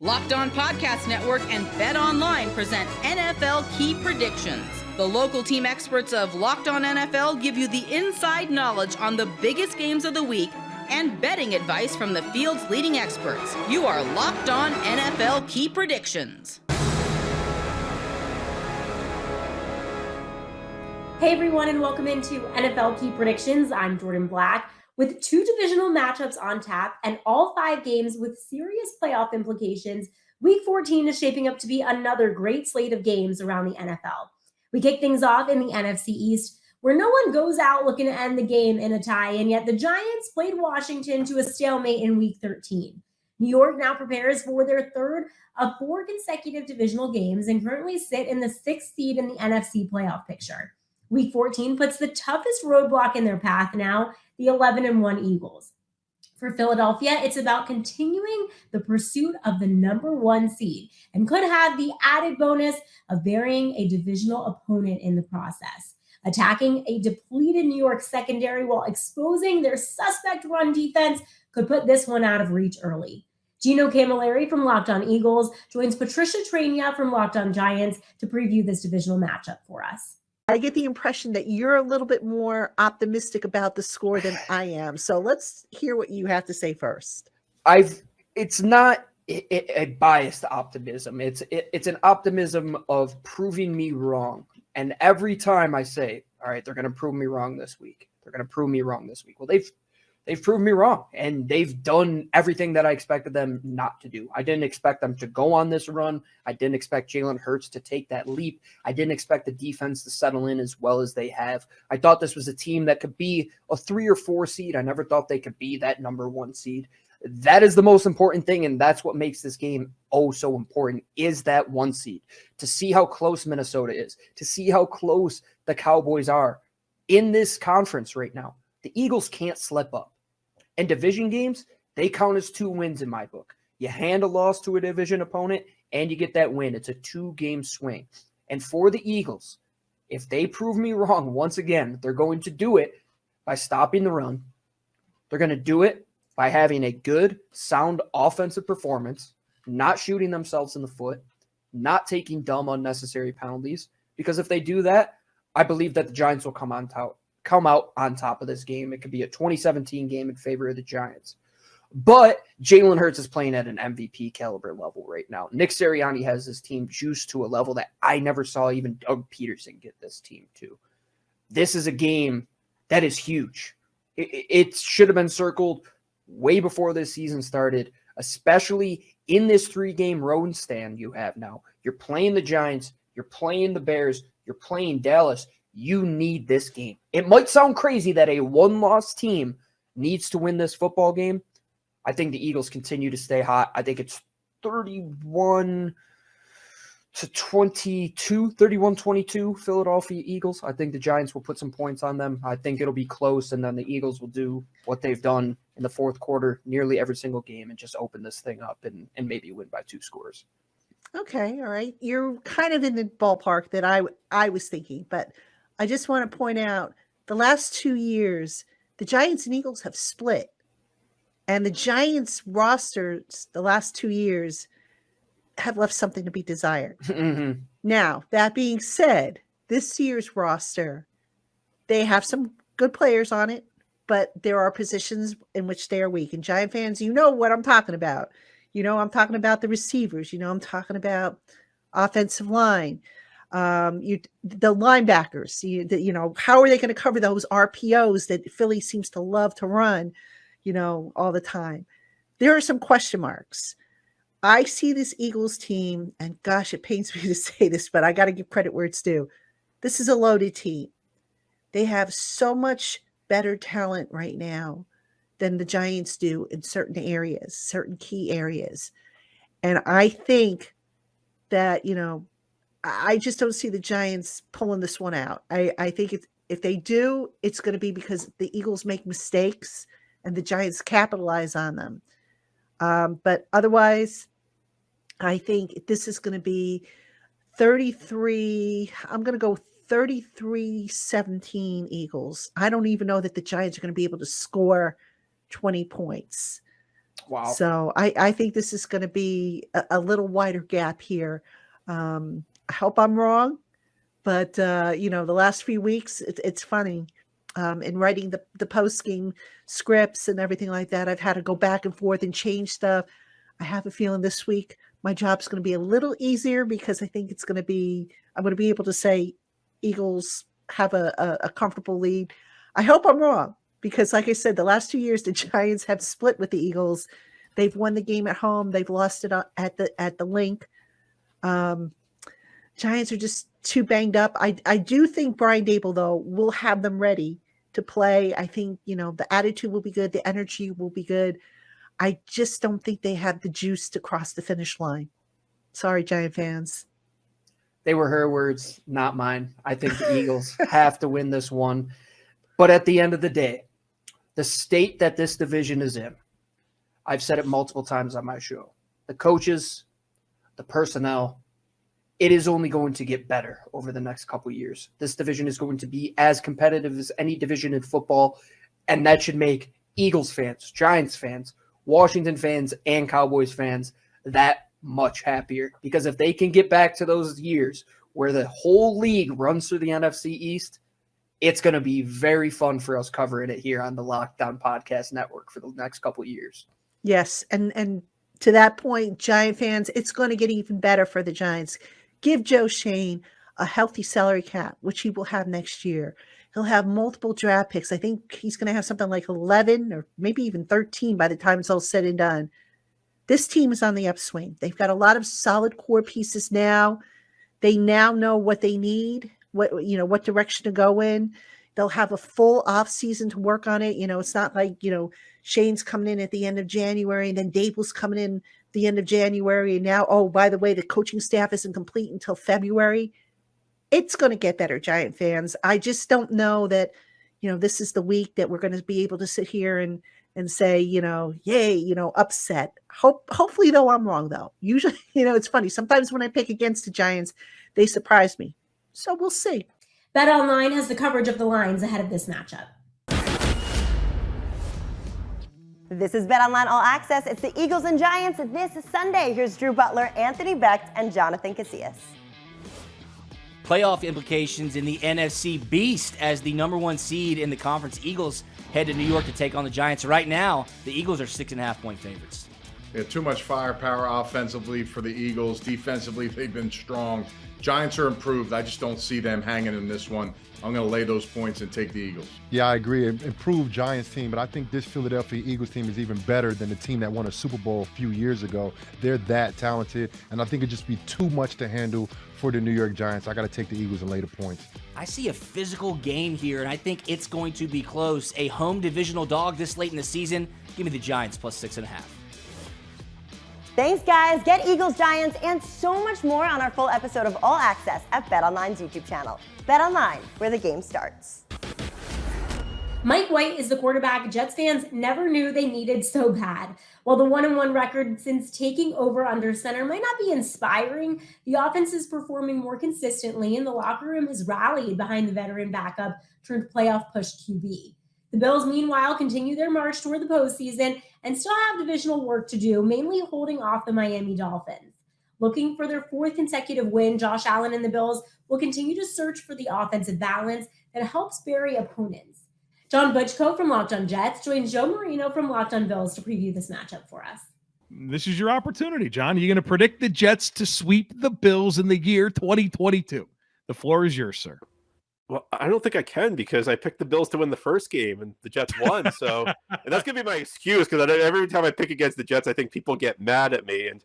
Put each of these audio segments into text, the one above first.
Locked On Podcast Network and BetOnline present NFL Key Predictions. The local team experts of Locked On NFL give you the inside knowledge on the biggest games of the week and betting advice from the field's leading experts. You are Locked On NFL Key Predictions. Hey everyone, and welcome into NFL Key Predictions. I'm Jordan Black. With two divisional matchups on tap and all 5 games with serious playoff implications, Week 14 is shaping up to be another great slate of games around the NFL. We kick things off in the NFC East, where no one goes out looking to end the game in a tie, and yet the Giants played Washington to a stalemate in Week 13. New York now prepares for their third of 4 consecutive divisional games and currently sit in the 6th seed in the NFC playoff picture. Week 14 puts the toughest roadblock in their path now, the 11-1 Eagles. For Philadelphia, it's about continuing the pursuit of the number 1 seed and could have the added bonus of burying a divisional opponent in the process. Attacking a depleted New York secondary while exposing their suspect run defense could put this one out of reach early. Gino Camilleri from Locked On Eagles joins Patricia Trania from Locked On Giants to preview this divisional matchup for us. I get the impression that you're a little bit more optimistic about the score than I am. So let's hear what you have to say first. It's not a biased optimism. It's an optimism of proving me wrong. And every time I say, all right, they're going to prove me wrong this week. They're going to prove me wrong this week. Well, they've proven me wrong, and they've done everything that I expected them not to do. I didn't expect them to go on this run. I didn't expect Jalen Hurts to take that leap. I didn't expect the defense to settle in as well as they have. I thought this was a team that could be a 3 or 4 seed. I never thought they could be that number 1 seed. That is the most important thing, and that's what makes this game so important, is that 1 seed. To see how close Minnesota is, to see how close the Cowboys are in this conference right now. The Eagles can't slip up. And division games, they count as 2 wins in my book. You hand a loss to a division opponent, and you get that win. It's a 2-game swing. And for the Eagles, if they prove me wrong once again, they're going to do it by stopping the run. They're going to do it by having a good, sound offensive performance, not shooting themselves in the foot, not taking dumb, unnecessary penalties. Because if they do that, I believe that the Giants will come out on top of this game. It could be a 2017 game in favor of the Giants. But Jalen Hurts is playing at an MVP caliber level right now. Nick Sirianni has his team juiced to a level that I never saw even Doug Peterson get this team to. This is a game that is huge. It should have been circled way before this season started, especially in this 3-game road stand you have now. You're playing the Giants, you're playing the Bears, you're playing Dallas. You need this game. It might sound crazy that a 1-loss team needs to win this football game. I think the Eagles continue to stay hot. I think it's 31-22 Philadelphia Eagles. I think the Giants will put some points on them. I think it'll be close, and then the Eagles will do what they've done in the fourth quarter nearly every single game and just open this thing up and maybe win by 2 scores. Okay, all right. You're kind of in the ballpark that I was thinking, but I just want to point out the last 2 years, the Giants and Eagles have split. And the Giants rosters the last 2 years have left something to be desired. Mm-hmm. Now, that being said, this year's roster, they have some good players on it, but there are positions in which they are weak. And Giant fans, you know what I'm talking about. You know, I'm talking about the receivers. You know, I'm talking about offensive line. The linebackers, you know, how are they going to cover those RPOs that Philly seems to love to run, you know, all the time? There are some question marks. I see this Eagles team, and gosh, it pains me to say this, but I got to give credit where it's due. This is a loaded team. They have so much better talent right now than the Giants do in certain areas, certain key areas. And I think that, you know, I just don't see the Giants pulling this one out. I think if they do, it's going to be because the Eagles make mistakes and the Giants capitalize on them. But otherwise, I think this is going to be 33. I'm going to go 33-17 Eagles. I don't even know that the Giants are going to be able to score 20 points. Wow. So I think this is going to be a little wider gap here. I hope I'm wrong, but the last few weeks, it's funny. In writing the post-game scripts and everything like that, I've had to go back and forth and change stuff. I have a feeling this week my job's going to be a little easier because I think I'm going to be able to say Eagles have a comfortable lead. I hope I'm wrong. Because like I said, the last 2 years, the Giants have split with the Eagles. They've won the game at home. They've lost it at the link. Giants are just too banged up. I do think Brian Dable, though, will have them ready to play. I think, the attitude will be good. The energy will be good. I just don't think they have the juice to cross the finish line. Sorry, Giant fans. They were her words, not mine. I think the Eagles have to win this one. But at the end of the day, the state that this division is in, I've said it multiple times on my show, the coaches, the personnel, it is only going to get better over the next couple of years. This division is going to be as competitive as any division in football, and that should make Eagles fans, Giants fans, Washington fans, and Cowboys fans that much happier. Because if they can get back to those years where the whole league runs through the NFC East, it's going to be very fun for us covering it here on the Lockdown Podcast Network for the next couple of years. Yes, and to that point, Giant fans, it's going to get even better for the Giants. Give Joe Shane a healthy salary cap, which he will have next year. He'll have multiple draft picks. I think he's going to have something like 11 or maybe even 13 by the time it's all said and done. This team is on the upswing. They've got a lot of solid core pieces now. They now know what they need, what direction to go in. They'll have a full off season to work on it. It's not like, Shane's coming in at the end of January and then Dable's coming in the end of January. And now, oh, by the way, the coaching staff isn't complete until February. It's going to get better, Giant fans. I just don't know that, this is the week that we're going to be able to sit here and say, yay, upset. Hopefully, though, I'm wrong, though. Usually, it's funny. Sometimes when I pick against the Giants, they surprise me. So we'll see. BetOnline has the coverage of the lines ahead of this matchup. This is BetOnline All Access. It's the Eagles and Giants this Sunday. Here's Drew Butler, Anthony Becht, and Jonathan Casillas. Playoff implications in the NFC Beast as the number one seed in the conference. Eagles head to New York to take on the Giants. Right now, the Eagles are 6.5-point favorites. Yeah, too much firepower offensively for the Eagles. Defensively, they've been strong. Giants are improved. I just don't see them hanging in this one. I'm going to lay those points and take the Eagles. Yeah, I agree. Improved Giants team, but I think this Philadelphia Eagles team is even better than the team that won a Super Bowl a few years ago. They're that talented, and I think it'd just be too much to handle for the New York Giants. I got to take the Eagles and lay the points. I see a physical game here, and I think it's going to be close. A home divisional dog this late in the season. Give me the Giants plus 6.5. Thanks, guys. Get Eagles, Giants, and so much more on our full episode of All Access at BetOnline's YouTube channel. BetOnline, where the game starts. Mike White is the quarterback Jets fans never knew they needed so bad. While the 1-1 record since taking over under center might not be inspiring, the offense is performing more consistently, and the locker room has rallied behind the veteran backup turned playoff push QB. The Bills, meanwhile, continue their march toward the postseason and still have divisional work to do, mainly holding off the Miami Dolphins. Looking for their fourth consecutive win, Josh Allen and the Bills will continue to search for the offensive balance that helps bury opponents. John Butchko from Locked On Jets joins Joe Marino from Locked On Bills to preview this matchup for us. This is your opportunity, John. You're going to predict the Jets to sweep the Bills in the year 2022. The floor is yours, sir. Well, I don't think I can because I picked the Bills to win the first game and the Jets won. So, and that's going to be my excuse because every time I pick against the Jets, I think people get mad at me. And,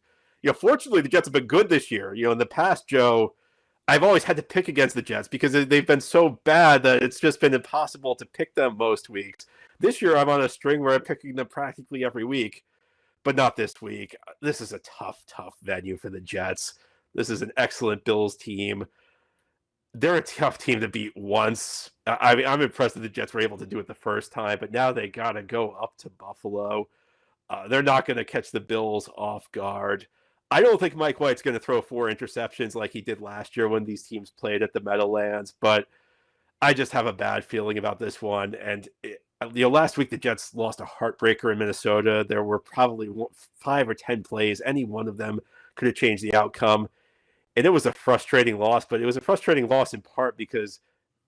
fortunately, the Jets have been good this year. In the past, Joe, I've always had to pick against the Jets because they've been so bad that it's just been impossible to pick them most weeks. This year, I'm on a string where I'm picking them practically every week, but not this week. This is a tough venue for the Jets. This is an excellent Bills team. They're a tough team to beat once. I mean, I'm impressed that the Jets were able to do it the first time, but now they got to go up to Buffalo. They're not going to catch the Bills off guard. I don't think Mike White's going to throw 4 interceptions like he did last year when these teams played at the Meadowlands, but I just have a bad feeling about this one. And last week the Jets lost a heartbreaker in Minnesota. There were probably 5 or 10 plays. Any one of them could have changed the outcome. And it was a frustrating loss, but it was a frustrating loss in part because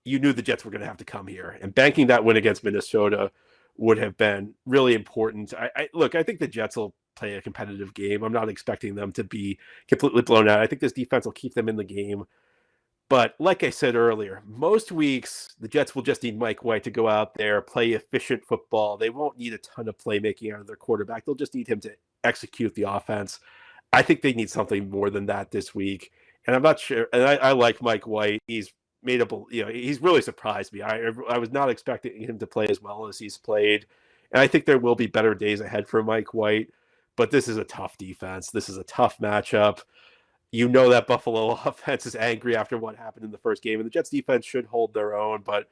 you knew the Jets were going to have to come here. And banking that win against Minnesota would have been really important. I think the Jets will play a competitive game. I'm not expecting them to be completely blown out. I think this defense will keep them in the game. But like I said earlier, most weeks the Jets will just need Mike White to go out there, play efficient football. They won't need a ton of playmaking out of their quarterback. They'll just need him to execute the offense. I think they need something more than that this week. And I'm not sure. And I like Mike White. He's he's really surprised me. I was not expecting him to play as well as he's played. And I think there will be better days ahead for Mike White. But this is a tough defense. This is a tough matchup. You know that Buffalo offense is angry after what happened in the first game. And the Jets defense should hold their own. But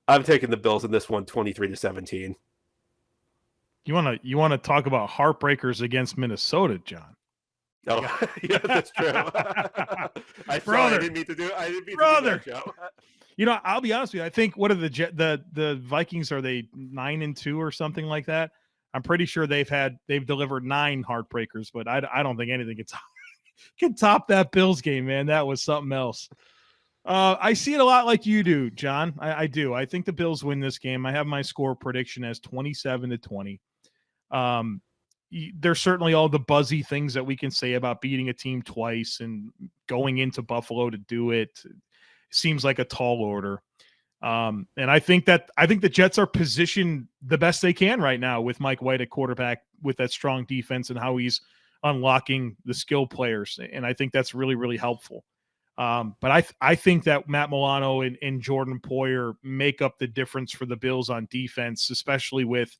I'm taking the Bills in this one 23-17. You want to talk about heartbreakers against Minnesota, John? Oh, yeah, that's true. I didn't mean to do that, Joe. I'll be honest with you. I think what are the Vikings? Are they 9-2 or something like that? I'm pretty sure they've delivered 9 heartbreakers, but I don't think anything can top that Bills game, man. That was something else. I see it a lot like you do, John. I do. I think the Bills win this game. I have my score prediction as 27-20. There's certainly all the buzzy things that we can say about beating a team twice and going into Buffalo to do it. Seems like a tall order. And I think the Jets are positioned the best they can right now with Mike White at quarterback, with that strong defense and how he's unlocking the skill players. And I think that's really, really helpful. But I think that Matt Milano and Jordan Poyer make up the difference for the Bills on defense, especially with,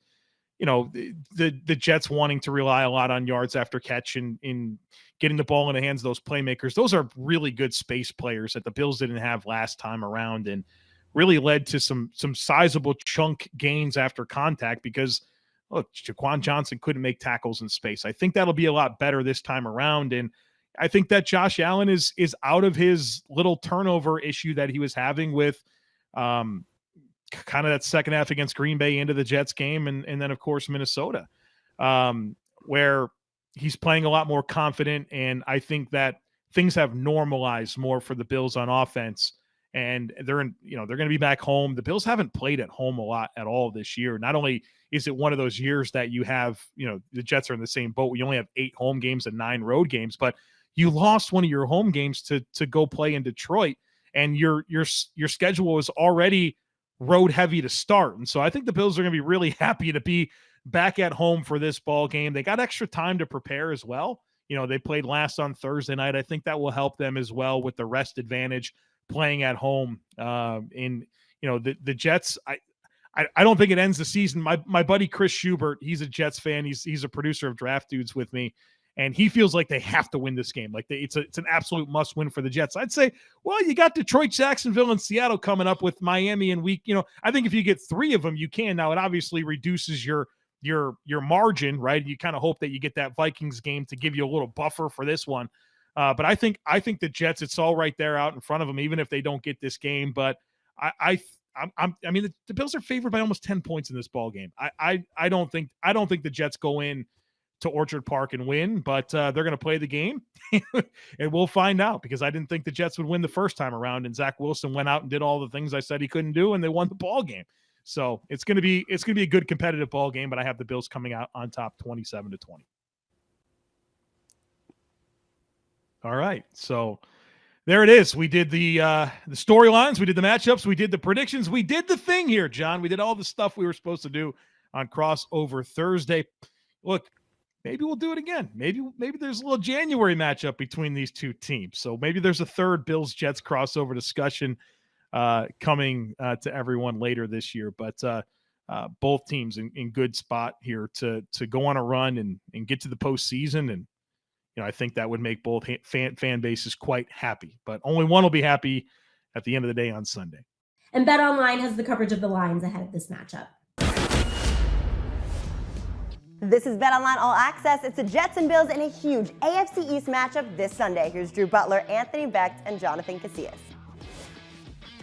the Jets wanting to rely a lot on yards after catch and in getting the ball in the hands of those playmakers. Those are really good space players that the Bills didn't have last time around, and really led to some sizable chunk gains after contact because, look, Jaquan Johnson couldn't make tackles in space. I think that'll be a lot better this time around. And I think that Josh Allen is out of his little turnover issue that he was having with kind of that second half against Green Bay into the Jets game. And then of course, Minnesota, where he's playing a lot more confident. And I think that things have normalized more for the Bills on offense, and they're going to be back home. The Bills haven't played at home a lot at all this year. Not only is it one of those years that you have, the Jets are in the same boat. We only have 8 home games and 9 road games, but you lost one of your home games to go play in Detroit, and your schedule is already road heavy to start. And so I think the Bills are going to be really happy to be back at home for this ball game. They got extra time to prepare as well. They played last on Thursday night. I think that will help them as well with the rest advantage playing at home. The Jets, I don't think it ends the season. My buddy Chris Schubert, he's a Jets fan. He's a producer of Draft Dudes with me, and he feels like they have to win this game. Like it's an absolute must win for the Jets. I'd say, well, you got Detroit, Jacksonville, and Seattle coming up with Miami and week. I think if you get 3 of them, you can. Now it obviously reduces your margin, right? You kind of hope that you get that Vikings game to give you a little buffer for this one. But I think the Jets, it's all right there out in front of them, even if they don't get this game. But I mean, the Bills are favored by almost 10 points in this ball game. I don't think the Jets go in to Orchard Park and win, but they're going to play the game, and we'll find out, because I didn't think the Jets would win the first time around, and Zach Wilson went out and did all the things I said he couldn't do, and they won the ball game. So it's going to be a good competitive ball game, but I have the Bills coming out on top 27-20. All right. So there it is. We did the storylines. We did the matchups. We did the predictions. We did the thing here, John. We did all the stuff we were supposed to do on Crossover Thursday. Look, maybe we'll do it again. Maybe there's a little January matchup between these two teams. So maybe there's a third Bills-Jets crossover discussion coming to everyone later this year. But both teams in good spot here to go on a run and get to the postseason. And I think that would make both fan bases quite happy. But only one will be happy at the end of the day on Sunday. And BetOnline has the coverage of the lines ahead of this matchup. This is BetOnline All Access. It's the Jets and Bills in a huge AFC East matchup this Sunday. Here's Drew Butler, Anthony Becht, and Jonathan Casillas.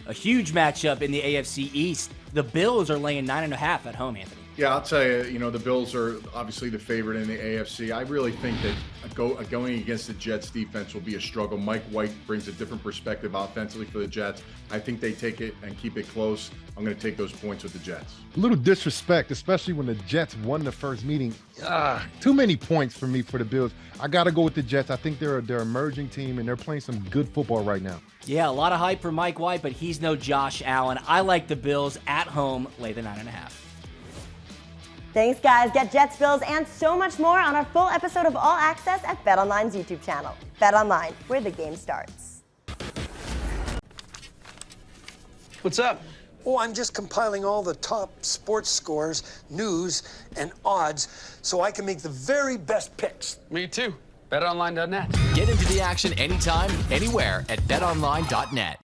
A huge matchup in the AFC East. The Bills are laying 9.5 at home, Anthony. Yeah, I'll tell you, the Bills are obviously the favorite in the AFC. I really think that going against the Jets defense will be a struggle. Mike White brings a different perspective offensively for the Jets. I think they take it and keep it close. I'm going to take those points with the Jets. A little disrespect, especially when the Jets won the first meeting. Too many points for me for the Bills. I got to go with the Jets. I think they're an emerging team, and they're playing some good football right now. Yeah, a lot of hype for Mike White, but he's no Josh Allen. I like the Bills at home, lay the 9.5. Thanks, guys. Get Jets, Bills, and so much more on our full episode of All Access at BetOnline's YouTube channel. BetOnline, where the game starts. What's up? Oh, I'm just compiling all the top sports scores, news, and odds so I can make the very best picks. Me too. BetOnline.net. Get into the action anytime, anywhere at BetOnline.net.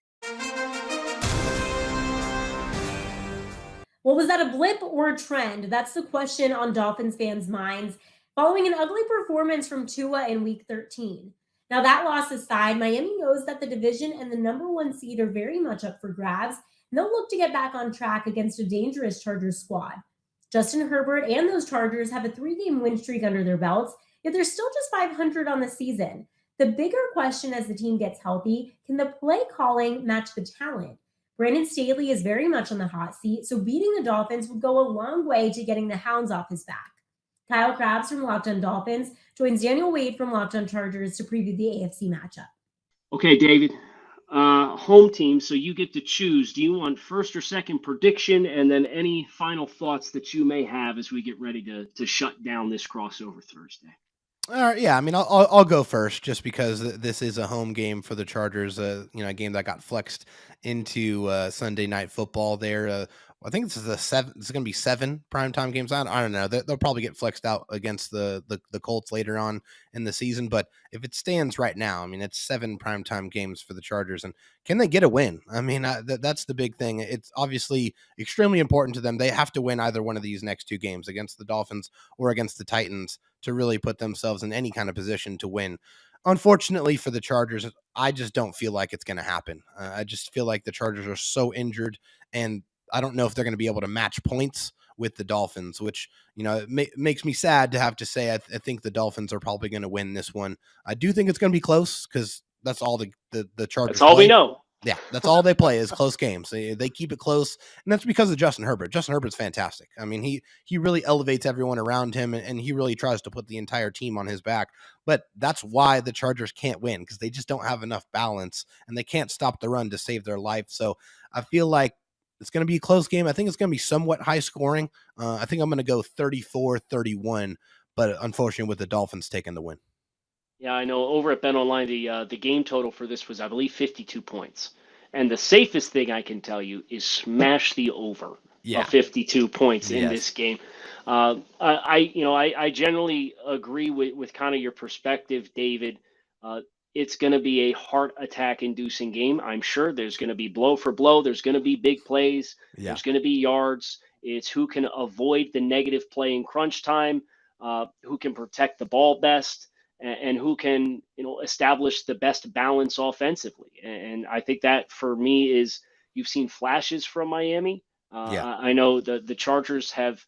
Well, was that a blip or a trend? That's the question on Dolphins fans' minds following an ugly performance from Tua in Week 13. Now, that loss aside, Miami knows that the division and the number 1 seed are very much up for grabs, and they'll look to get back on track against a dangerous Chargers squad. Justin Herbert and those Chargers have a 3-game win streak under their belts, yet they're still just 500 on the season. The bigger question as the team gets healthy, can the play calling match the talent? Brandon Staley is very much on the hot seat, so beating the Dolphins would go a long way to getting the hounds off his back. Kyle Krabs from Locked On Dolphins joins Daniel Wade from Locked On Chargers to preview the AFC matchup. Okay, David, home team, so you get to choose. Do you want first or second prediction, and then any final thoughts that you may have as we get ready to shut down this crossover Thursday? Yeah, I mean, I'll go first just because this is a home game for the Chargers. A game that got flexed into Sunday Night Football. There, I think this is it's going to be 7 primetime games. I don't know. They'll probably get flexed out against the Colts later on in the season. But if it stands right now, I mean, it's 7 primetime games for the Chargers. And can they get a win? I mean, that's the big thing. It's obviously extremely important to them. They have to win either one of these next 2 games against the Dolphins or against the Titans to really put themselves in any kind of position to win. Unfortunately for the Chargers, I just don't feel like it's going to happen. I just feel like the Chargers are so injured, and I don't know if they're going to be able to match points with the Dolphins, which, it makes me sad to have to say. I think the Dolphins are probably going to win this one. I do think it's going to be close because that's all the Chargers. That's all we know. Yeah, that's all they play is close games. They keep it close, and that's because of Justin Herbert. Justin Herbert's fantastic. I mean, he really elevates everyone around him, and he really tries to put the entire team on his back. But that's why the Chargers can't win, because they just don't have enough balance, and they can't stop the run to save their life. So I feel like it's going to be a close game. I think it's going to be somewhat high scoring. I think I'm going to go 34-31, but unfortunately with the Dolphins taking the win. Yeah, I know. Over at BetOnline, the game total for this was, I believe, 52 points. And the safest thing I can tell you is smash the over of 52 points in this game. I generally agree with kind of your perspective, David. It's going to be a heart attack inducing game. I'm sure there's going to be blow for blow. There's going to be big plays. Yeah. There's going to be yards. It's who can avoid the negative play in crunch time, who can protect the ball best, and who can, establish the best balance offensively. And I think that for me is, you've seen flashes from Miami. I know the Chargers have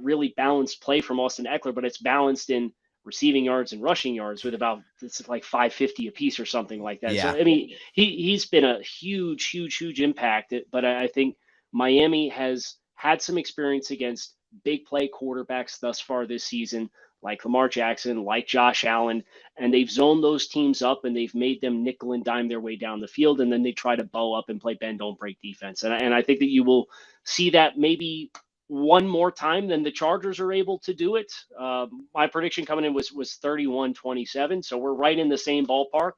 really balanced play from Austin Eckler, but it's balanced in receiving yards and rushing yards with about, it's like 550 apiece or something like that. Yeah. So, I mean, he's been a huge impact, but I think Miami has had some experience against big play quarterbacks thus far this season, like Lamar Jackson, like Josh Allen, and they've zoned those teams up and they've made them nickel and dime their way down the field, and then they try to bow up and play bend don't break defense. And I think that you will see that maybe one more time than the Chargers are able to do it. My prediction coming in was 31-27, so we're right in the same ballpark,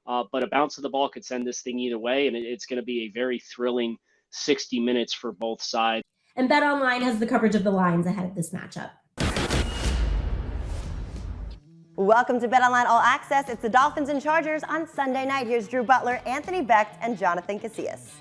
but a bounce of the ball could send this thing either way, and it's going to be a very thrilling 60 minutes for both sides. And BetOnline has the coverage of the lines ahead of this matchup. Welcome to BetOnline All Access. It's the Dolphins and Chargers on Sunday night. Here's Drew Butler, Anthony Becht, and Jonathan Casillas.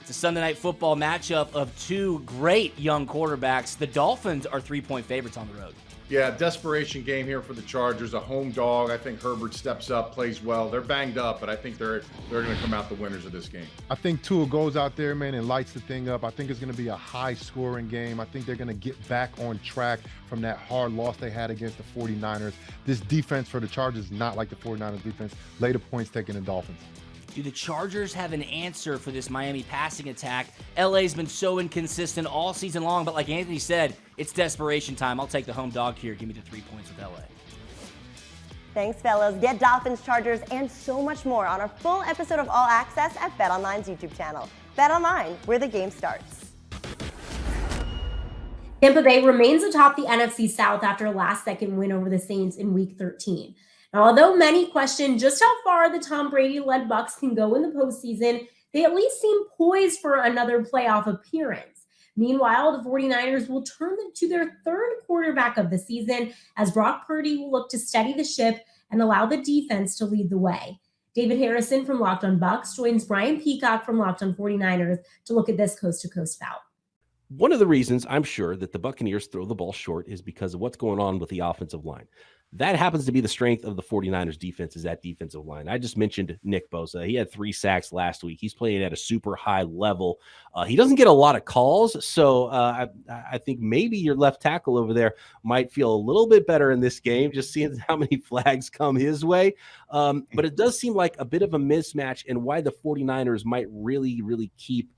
It's a Sunday night football matchup of 2 great young quarterbacks. The Dolphins are 3-point favorites on the road. Yeah, desperation game here for the Chargers. A home dog. I think Herbert steps up, plays well. They're banged up, but I think they're going to come out the winners of this game. I think Tua goes out there, man, and lights the thing up. I think it's going to be a high-scoring game. I think they're going to get back on track from that hard loss they had against the 49ers. This defense for the Chargers is not like the 49ers defense. Later points taking the Dolphins. Do the Chargers have an answer for this Miami passing attack? LA's been so inconsistent all season long, but like Anthony said, it's desperation time. I'll take the home dog here. Give me the 3 points with LA. Thanks, fellas. Get Dolphins, Chargers, and so much more on our full episode of All Access at BetOnline's YouTube channel. BetOnline, where the game starts. Tampa Bay remains atop the NFC South after a last-second win over the Saints in Week 13. Now, although many question just how far the Tom Brady-led Bucs can go in the postseason, they at least seem poised for another playoff appearance. Meanwhile, the 49ers will turn to their third quarterback of the season as Brock Purdy will look to steady the ship and allow the defense to lead the way. David Harrison from Locked on Bucs joins Brian Peacock from Locked on 49ers to look at this coast-to-coast bout. One of the reasons I'm sure that the Buccaneers throw the ball short is because of what's going on with the offensive line. That happens to be the strength of the 49ers defense, is that defensive line. I just mentioned Nick Bosa. He had 3 sacks last week. He's playing at a super high level. He doesn't get a lot of calls, so I think maybe your left tackle over there might feel a little bit better in this game, just seeing how many flags come his way. But it does seem like a bit of a mismatch, and why the 49ers might really, really keep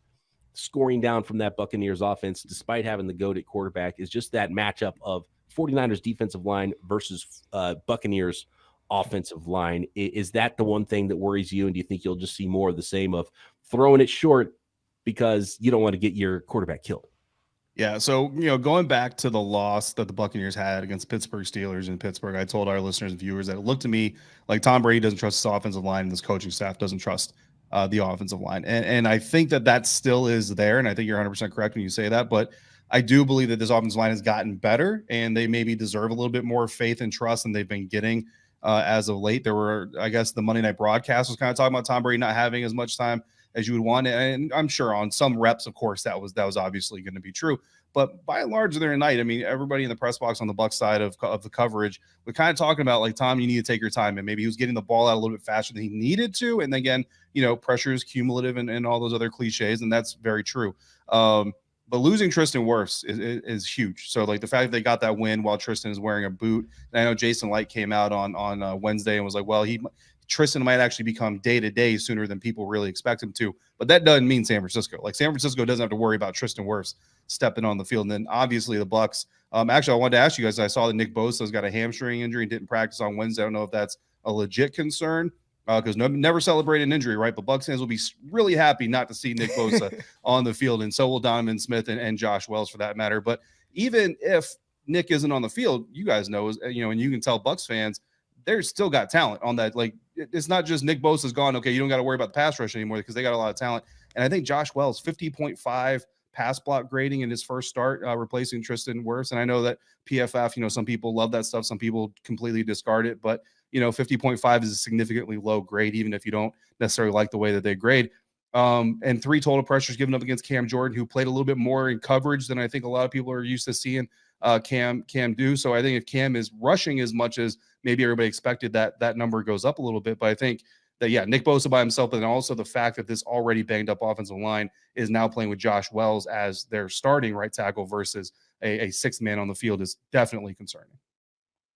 scoring down from that Buccaneers offense, despite having the GOAT at quarterback, is just that matchup of 49ers defensive line versus Buccaneers offensive line. Is that the one thing that worries you? And do you think you'll just see more of the same of throwing it short because you don't want to get your quarterback killed? Yeah. So, going back to the loss that the Buccaneers had against Pittsburgh Steelers in Pittsburgh, I told our listeners and viewers that it looked to me like Tom Brady doesn't trust his offensive line and this coaching staff doesn't trust the offensive line. And I think that still is there. And I think you're 100% correct when you say that. But I do believe that this offensive line has gotten better and they maybe deserve a little bit more faith and trust than they've been getting as of late. There were, I guess, the Monday night broadcast was kind of talking about Tom Brady not having as much time as you would want. And I'm sure on some reps, of course, that was obviously going to be true. But by and large, during the night, I mean, everybody in the press box on the Bucs side of the coverage, we're kind of talking about, like, Tom, you need to take your time. And maybe he was getting the ball out a little bit faster than he needed to. And again, pressure is cumulative and all those other cliches. And that's very true. But losing Tristan Wirfs is huge. So, like, the fact that they got that win while Tristan is wearing a boot. And I know Jason Light came out on Wednesday and was like, well, Tristan might actually become day-to-day sooner than people really expect him to. But that doesn't mean San Francisco. Like, San Francisco doesn't have to worry about Tristan Wirfs stepping on the field. And then, obviously, the Bucs. Actually, I wanted to ask you guys, I saw that Nick Bosa's got a hamstring injury and didn't practice on Wednesday. I don't know if that's a legit concern. Because never celebrate an injury, right? But Bucs fans will be really happy not to see Nick Bosa on the field, and so will Donovan Smith and Josh Wells for that matter. But even if Nick isn't on the field, you guys know, and you can tell Bucs fans, they're still got talent on that. Like, it's not just Nick Bosa's gone. Okay, you don't got to worry about the pass rush anymore because they got a lot of talent. And I think Josh Wells, 50.5 pass block grading in his first start, replacing Tristan Wirfs. And I know that PFF, some people love that stuff. Some people completely discard it, but 50.5 is a significantly low grade, even if you don't necessarily like the way that they grade. And 3 total pressures given up against Cam Jordan, who played a little bit more in coverage than I think a lot of people are used to seeing Cam do. So I think if Cam is rushing as much as maybe everybody expected, that number goes up a little bit. But I think that, Nick Bosa by himself, but then also the fact that this already banged up offensive line is now playing with Josh Wells as their starting right tackle versus a sixth man on the field is definitely concerning.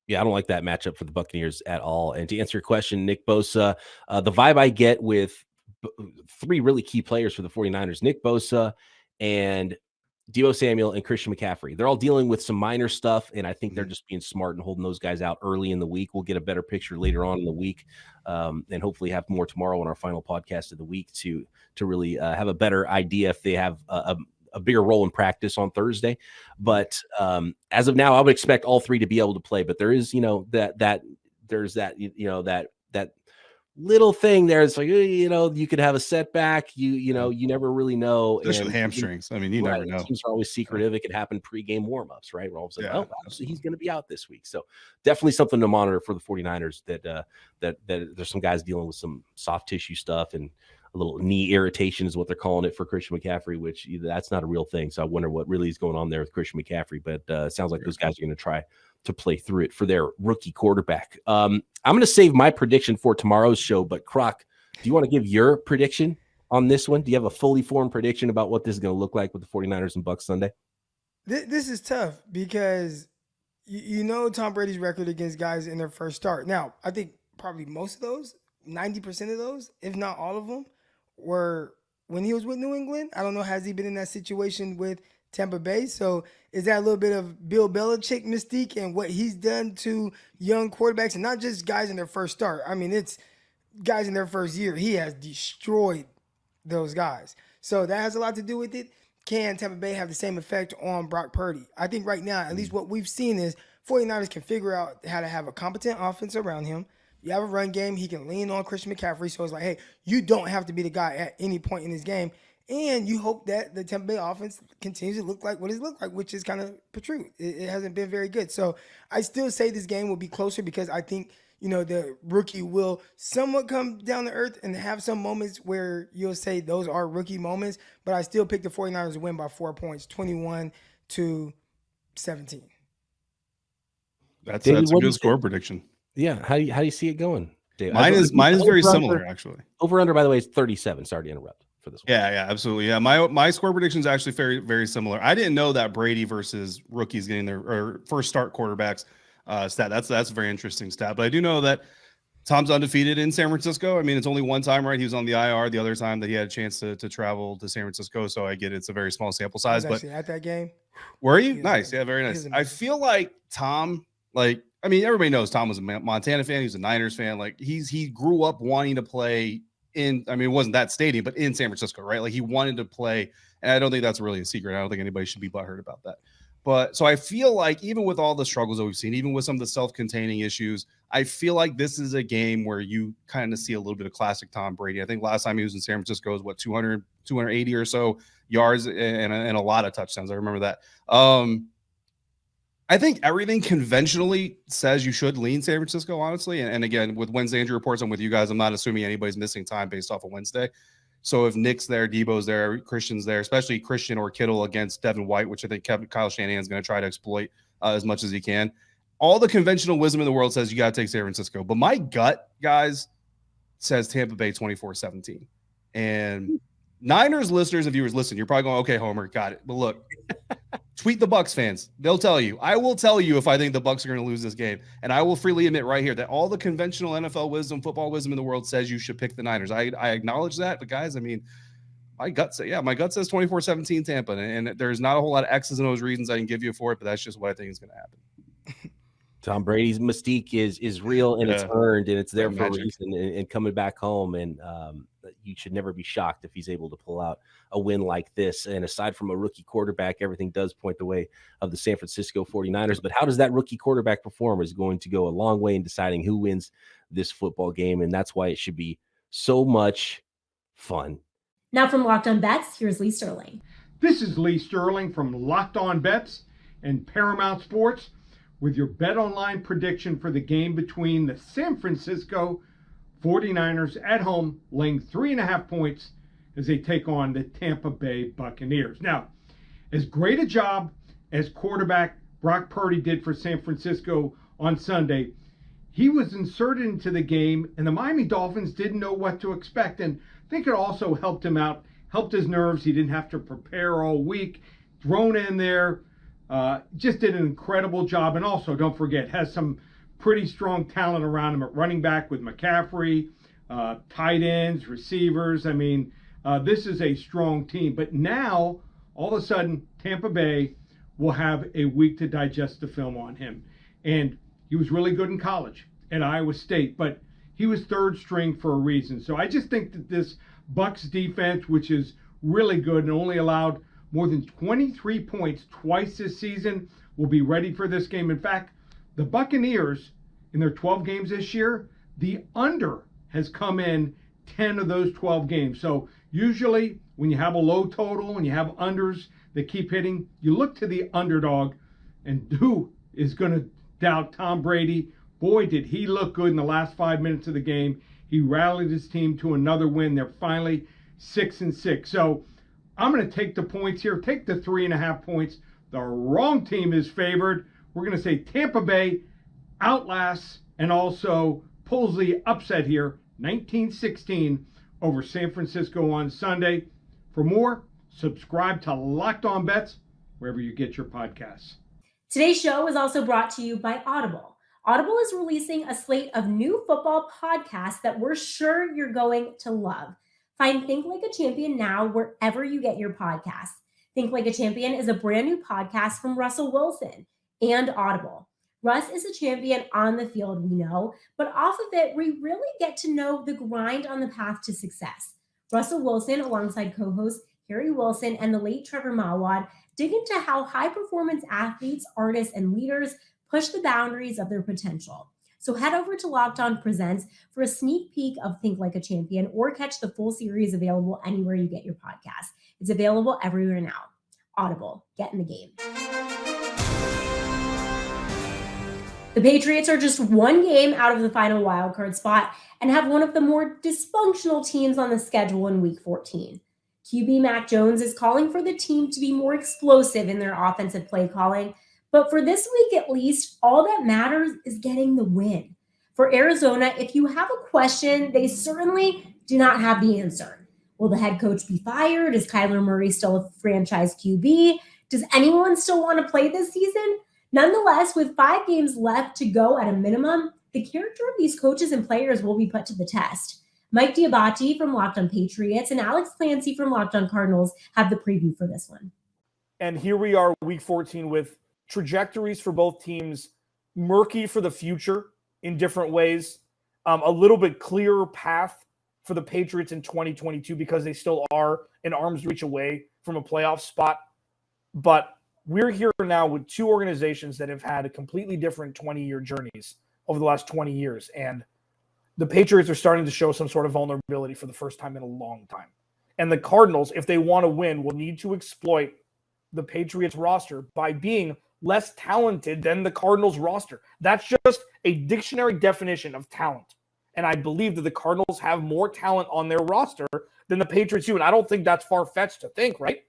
Yeah, I don't like that matchup for the Buccaneers at all. And to answer your question, Nick Bosa, the vibe I get with 3 really key players for the 49ers, Nick Bosa and Deebo Samuel and Christian McCaffrey. They're all dealing with some minor stuff, and I think they're just being smart and holding those guys out early in the week. We'll get a better picture later on in the week, and hopefully have more tomorrow on our final podcast of the week to really have a better idea if they have a bigger role in practice on Thursday. But as of now, I would expect all 3 to be able to play. But there is, there's that little thing there. It's like, you could have a setback. You never really know. Especially with hamstrings. I mean, you never know. Teams are always secretive. It could happen pre-game warmups, right? We're all saying, so he's going to be out this week. So definitely something to monitor for the 49ers that there's some guys dealing with some soft tissue stuff and a little knee irritation is what they're calling it for Christian McCaffrey, which that's not a real thing. So I wonder what really is going on there with Christian McCaffrey, but it sounds like those guys are going to try to play through it for their rookie quarterback. I'm going to save my prediction for tomorrow's show, but Croc, do you want to give your prediction on this one? Do you have a fully formed prediction about what this is going to look like with the 49ers and Bucs Sunday? This is tough because you know Tom Brady's record against guys in their first start. Now, I think probably most of those, 90% of those, if not all of them, were when he was with New England. I don't know, has he been in that situation with Tampa Bay? So is that a little bit of Bill Belichick mystique and what he's done to young quarterbacks, and not just guys in their first start? I mean, it's guys in their first year. He has destroyed those guys. So that has a lot to do with it. Can Tampa Bay have the same effect on Brock Purdy? I think right now, at least what we've seen is 49ers can figure out how to have a competent offense around him. You have a run game. He can lean on Christian McCaffrey. So it's like, hey, you don't have to be the guy at any point in this game. And you hope that the Tampa Bay offense continues to look like what it's looked like, which is kind of protrude. It hasn't been very good. So I still say this game will be closer because I think, the rookie will somewhat come down to earth and have some moments where you'll say those are rookie moments. But I still pick the 49ers to win by 4 points, 21-17. That's a good score prediction. Yeah. How do you see it going, Dave? Mine is very similar, actually. Over under, by the way, is 37. Sorry to interrupt for this one. Yeah, absolutely. Yeah, my score prediction is actually very, very similar. I didn't know that Brady versus rookies getting their first start quarterbacks stat. That's a very interesting stat. But I do know that Tom's undefeated in San Francisco. I mean, it's only one time, right? He was on the IR. The other time that he had a chance to travel to San Francisco. So I get it's a very small sample size. But at that game, were you? Nice. Yeah, very nice. I feel like Tom, everybody knows Tom was a Montana fan. He was a Niners fan. He grew up wanting to play in, it wasn't that stadium, but in San Francisco, right? Like he wanted to play. And I don't think that's really a secret. I don't think anybody should be butthurt about that. But so I feel like even with all the struggles that we've seen, even with some of the self-containing issues, I feel like this is a game where you kind of see a little bit of classic Tom Brady. I think last time he was in San Francisco was 280 or so yards and a lot of touchdowns. I remember that. I think everything conventionally says you should lean San Francisco, honestly. And again, with Wednesday injury reports, I'm with you guys. I'm not assuming anybody's missing time based off of Wednesday. So if Nick's there, Debo's there, Christian's there, especially Christian or Kittle against Devin White, which I think Kyle Shanahan's going to try to exploit as much as he can. All the conventional wisdom in the world says you got to take San Francisco. But my gut, guys, says Tampa Bay 24-17. And Niners listeners and viewers, listen, you're probably going, okay, Homer, got it. But look, tweet the Bucs fans. They'll tell you. I will tell you if I think the Bucs are going to lose this game. And I will freely admit right here that all the conventional NFL wisdom, football wisdom in the world says you should pick the Niners. I acknowledge that. But guys, my gut says 24-17 Tampa. And there's not a whole lot of X's and O's reasons I can give you for it, but that's just what I think is going to happen. Tom Brady's mystique is real and it's earned and it's there for a reason and coming back home. And you should never be shocked if he's able to pull out a win like this. And aside from a rookie quarterback, everything does point the way of the San Francisco 49ers. But how does that rookie quarterback perform is going to go a long way in deciding who wins this football game. And that's why it should be so much fun. Now from Locked On Bets, here's Lee Sterling. This is Lee Sterling from Locked On Bets and Paramount Sports with your BetOnline prediction for the game between the San Francisco 49ers at home, laying 3.5 points as they take on the Tampa Bay Buccaneers. Now, as great a job as quarterback Brock Purdy did for San Francisco on Sunday, he was inserted into the game, and the Miami Dolphins didn't know what to expect. And I think it also helped him out, helped his nerves. He didn't have to prepare all week, thrown in there, just did an incredible job. And also, don't forget, has some pretty strong talent around him at running back with McCaffrey, tight ends, receivers. This is a strong team. But now, all of a sudden, Tampa Bay will have a week to digest the film on him. And he was really good in college at Iowa State, but he was third string for a reason. So I just think that this Bucs defense, which is really good and only allowed more than 23 points twice this season, will be ready for this game. In fact, the Buccaneers, in their 12 games this year, the under has come in 10 of those 12 games. So usually when you have a low total and you have unders that keep hitting, you look to the underdog. And who is going to doubt Tom Brady? Boy, did he look good in the last 5 minutes of the game. He rallied his team to another win. They're finally 6-6. So I'm going to take the points here, take the 3.5 points. The wrong team is favored. We're going to say Tampa Bay outlasts and also pulls the upset here, 19-16 over San Francisco on Sunday. For more, subscribe to Locked On Bets wherever you get your podcasts. Today's show is also brought to you by Audible. Audible is releasing a slate of new football podcasts that we're sure you're going to love. Find Think Like a Champion now wherever you get your podcasts. Think Like a Champion is a brand new podcast from Russell Wilson and Audible. Russ is a champion on the field, we know, but off of it, we really get to know the grind on the path to success. Russell Wilson, alongside co-host Harry Wilson and the late Trevor Mawad, dig into how high-performance athletes, artists, and leaders push the boundaries of their potential. So head over to Locked On Presents for a sneak peek of Think Like a Champion, or catch the full series available anywhere you get your podcast. It's available everywhere now. Audible, get in the game. The Patriots are just one game out of the final wildcard spot and have one of the more dysfunctional teams on the schedule in Week 14. QB Mac Jones is calling for the team to be more explosive in their offensive play calling, but for this week at least, all that matters is getting the win. For Arizona, if you have a question, they certainly do not have the answer. Will the head coach be fired? Is Kyler Murray still a franchise QB? Does anyone still want to play this season? Nonetheless, with 5 games left to go at a minimum, the character of these coaches and players will be put to the test. Mike Diabati from Locked On Patriots and Alex Clancy from Locked On Cardinals have the preview for this one. And here we are, Week 14, with trajectories for both teams murky for the future in different ways. A little bit clearer path for the Patriots in 2022 because they still are an arm's reach away from a playoff spot. But we're here now with two organizations that have had a completely different 20-year journeys over the last 20 years. And the Patriots are starting to show some sort of vulnerability for the first time in a long time. And the Cardinals, if they want to win, will need to exploit the Patriots roster by being less talented than the Cardinals roster. That's just a dictionary definition of talent. And I believe that the Cardinals have more talent on their roster than the Patriots do. And I don't think that's far-fetched to think, right?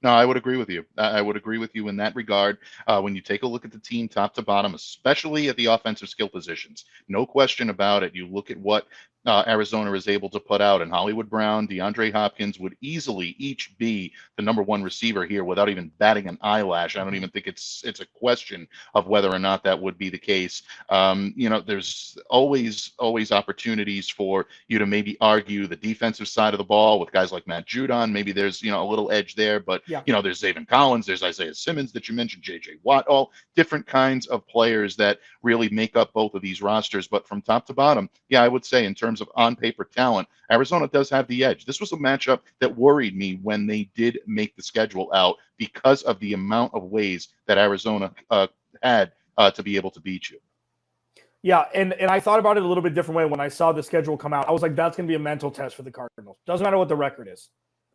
No, I would agree with you. I would agree with you in that regard. When you take a look at the team top to bottom, especially at the offensive skill positions, no question about it. You look at what Arizona is able to put out, and Hollywood Brown, DeAndre Hopkins would easily each be the number one receiver here without even batting an eyelash. I don't even think it's a question of whether or not that would be the case. There's always opportunities for you to maybe argue the defensive side of the ball with guys like Matt Judon. Maybe there's a little edge there, but there's Zayvon Collins, there's Isaiah Simmons that you mentioned, J.J. Watt, all different kinds of players that really make up both of these rosters. But from top to bottom, I would say in terms of on-paper talent, Arizona does have the edge. This was a matchup that worried me when they did make the schedule out because of the amount of ways that Arizona had to be able to beat you. Yeah, and I thought about it a little bit different way when I saw the schedule come out. I was like, that's going to be a mental test for the Cardinals. Doesn't matter what the record is.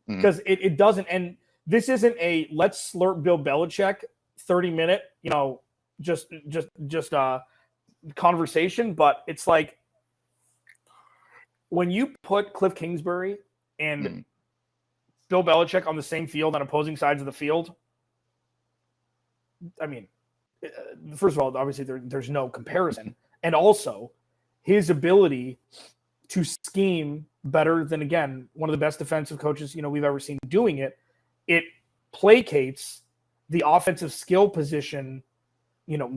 Because it doesn't. And this isn't a let's slurp Bill Belichick 30-minute, just conversation, but it's like when you put Cliff Kingsbury and Bill Belichick on the same field on opposing sides of the field, I mean, first of all, obviously there's no comparison. And also his ability to scheme better than, again, one of the best defensive coaches, we've ever seen doing it. It placates the offensive skill position,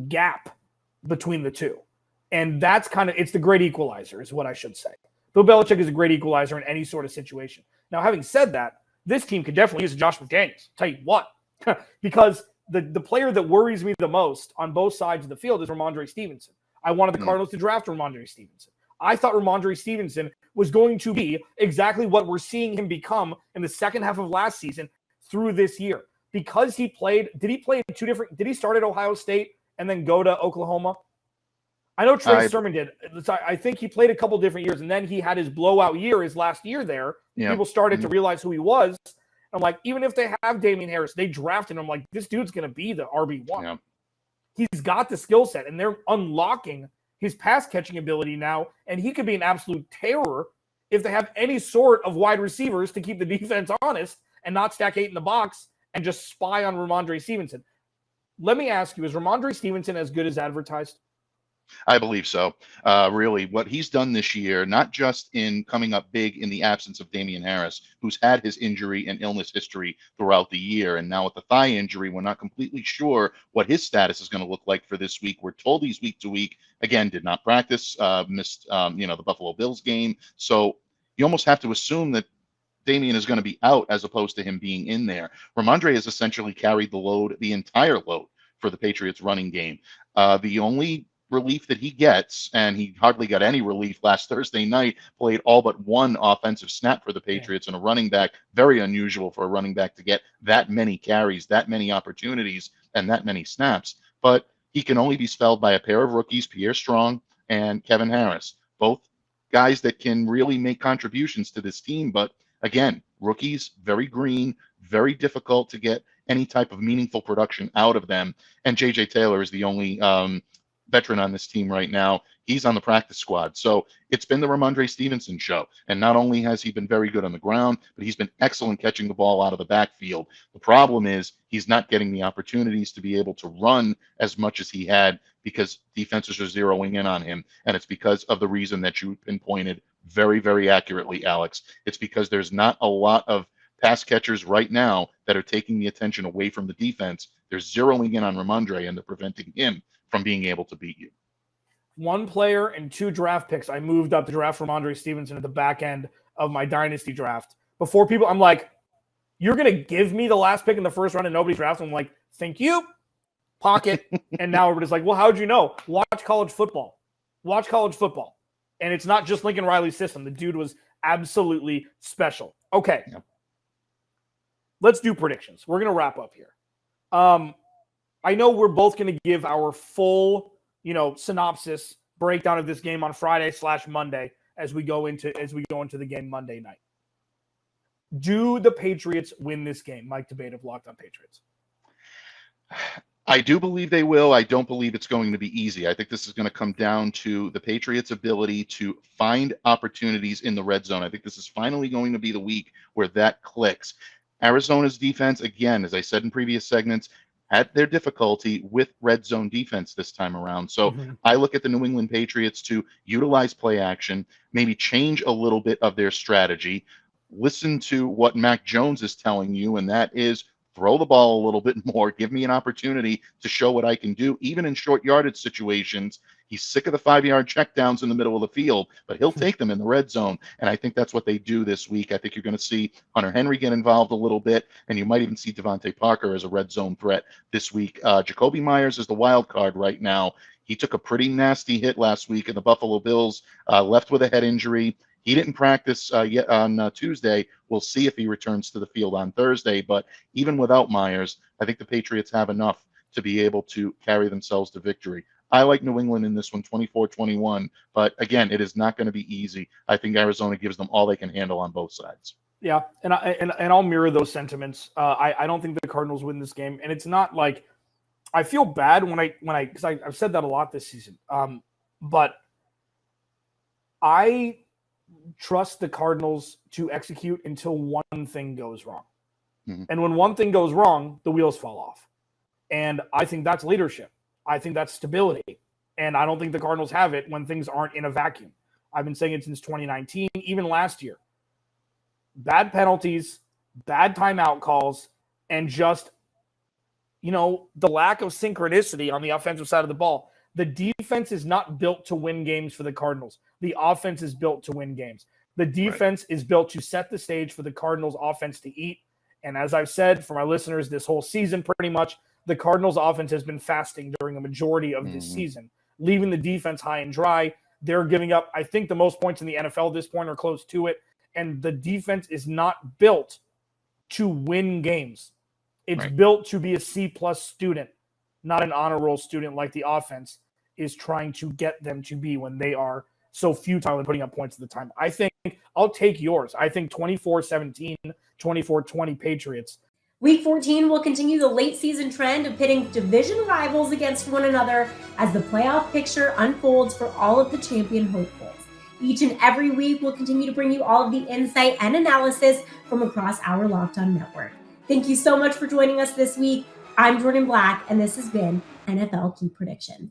gap between the two. And that's it's the great equalizer is what I should say. Bill Belichick is a great equalizer in any sort of situation. Now, having said that, this team could definitely use a Josh McDaniels. Tell you what, because the player that worries me the most on both sides of the field is Ramondre Stevenson. I wanted the Cardinals to draft Ramondre Stevenson. I thought Ramondre Stevenson was going to be exactly what we're seeing him become in the second half of last season through this year. Because he start at Ohio State and then go to Oklahoma? I know Trey Sermon did. I think he played a couple different years, and then he had his blowout year, his last year there. Yeah. People started to realize who he was. I'm like, even if they have Damian Harris, they drafted him. I'm like, this dude's going to be the RB1. Yeah. He's got the skill set, and they're unlocking his pass-catching ability now, and he could be an absolute terror if they have any sort of wide receivers to keep the defense honest and not stack 8 in the box and just spy on Ramondre Stevenson. let me ask you, is Ramondre Stevenson as good as advertised? I believe so. Really, what he's done this year, not just in coming up big in the absence of Damian Harris, who's had his injury and illness history throughout the year, and now with the thigh injury, we're not completely sure what his status is going to look like for this week. We're told he's week to week. Again, did not practice, missed, the Buffalo Bills game. So you almost have to assume that Damian is going to be out as opposed to him being in there. Ramondre has essentially carried the entire load for the Patriots running game. The only relief that he gets, and he hardly got any relief last Thursday night, played all but one offensive snap for the Patriots, and a running back, very unusual for a running back to get that many carries, that many opportunities, and that many snaps. But he can only be spelled by a pair of rookies, Pierre Strong and Kevin Harris, both guys that can really make contributions to this team. But again, rookies, very green, very difficult to get any type of meaningful production out of them. And J.J. Taylor is the only veteran on this team right now. He's on the practice squad. So it's been the Ramondre Stevenson show. And not only has he been very good on the ground, but he's been excellent catching the ball out of the backfield. The problem is he's not getting the opportunities to be able to run as much as he had because defenses are zeroing in on him. And it's because of the reason that you pinpointed very, very accurately, Alex. It's because there's not a lot of pass catchers right now that are taking the attention away from the defense. They're zeroing in on Ramondre, and they're preventing him from being able to beat you. One player and 2 draft picks. I moved up to draft Ramondre Stevenson at the back end of my dynasty draft. Before people, I'm like, you're going to give me the last pick in the first round and nobody drafts. I'm like, thank you. Pocket. And now everybody's like, well, how'd you know? Watch college football. Watch college football. And it's not just Lincoln Riley's system. The dude was absolutely special. Okay. Yep. Let's do predictions. We're going to wrap up here. I know we're both going to give our full, synopsis breakdown of this game on Friday/Monday as we go into the game Monday night. Do the Patriots win this game? Mike Debate of Locked On Patriots. I do believe they will. I don't believe it's going to be easy. I think this is going to come down to the Patriots' ability to find opportunities in the red zone. I think this is finally going to be the week where that clicks. Arizona's defense, again, as I said in previous segments, had their difficulty with red zone defense this time around. So I look at the New England Patriots to utilize play action, maybe change a little bit of their strategy, listen to what Mac Jones is telling you, and that is throw the ball a little bit more, give me an opportunity to show what I can do, even in short yardage situations. He's sick of the 5-yard checkdowns in the middle of the field, but he'll take them in the red zone. And I think that's what they do this week. I think you're going to see Hunter Henry get involved a little bit, and you might even see Devontae Parker as a red zone threat this week. Jacoby Myers is the wild card right now. He took a pretty nasty hit last week, and the Buffalo Bills left with a head injury. He didn't practice yet on Tuesday. We'll see if he returns to the field on Thursday. But even without Myers, I think the Patriots have enough to be able to carry themselves to victory. I like New England in this one, 24-21. But again, it is not going to be easy. I think Arizona gives them all they can handle on both sides. Yeah, and I'll mirror those sentiments. I don't think the Cardinals win this game, and it's not like I feel bad when I because I've said that a lot this season. But I trust the Cardinals to execute until one thing goes wrong. Mm-hmm. And when one thing goes wrong, the wheels fall off. And I think that's leadership. I think that's stability. And I don't think the Cardinals have it when things aren't in a vacuum. I've been saying it since 2019, even last year. Bad penalties, bad timeout calls, and just, the lack of synchronicity on the offensive side of the ball. The defense is not built to win games for the Cardinals. The offense is built to win games. The defense is built to set the stage for the Cardinals offense to eat. And as I've said for my listeners this whole season, pretty much, the Cardinals offense has been fasting during a majority of this season, leaving the defense high and dry. They're giving up, I think, the most points in the NFL at this point or close to it. And the defense is not built to win games. It's built to be a C-plus student, not an honor roll student like the offense is trying to get them to be when they are so futile in putting up points at the time. I think I'll take yours. I think 24-17, 24-20 Patriots. Week 14 will continue the late season trend of pitting division rivals against one another as the playoff picture unfolds for all of the champion hopefuls. Each and every week, we'll continue to bring you all of the insight and analysis from across our Locked On network. Thank you so much for joining us this week. I'm Jordan Black, and this has been NFL Key Predictions.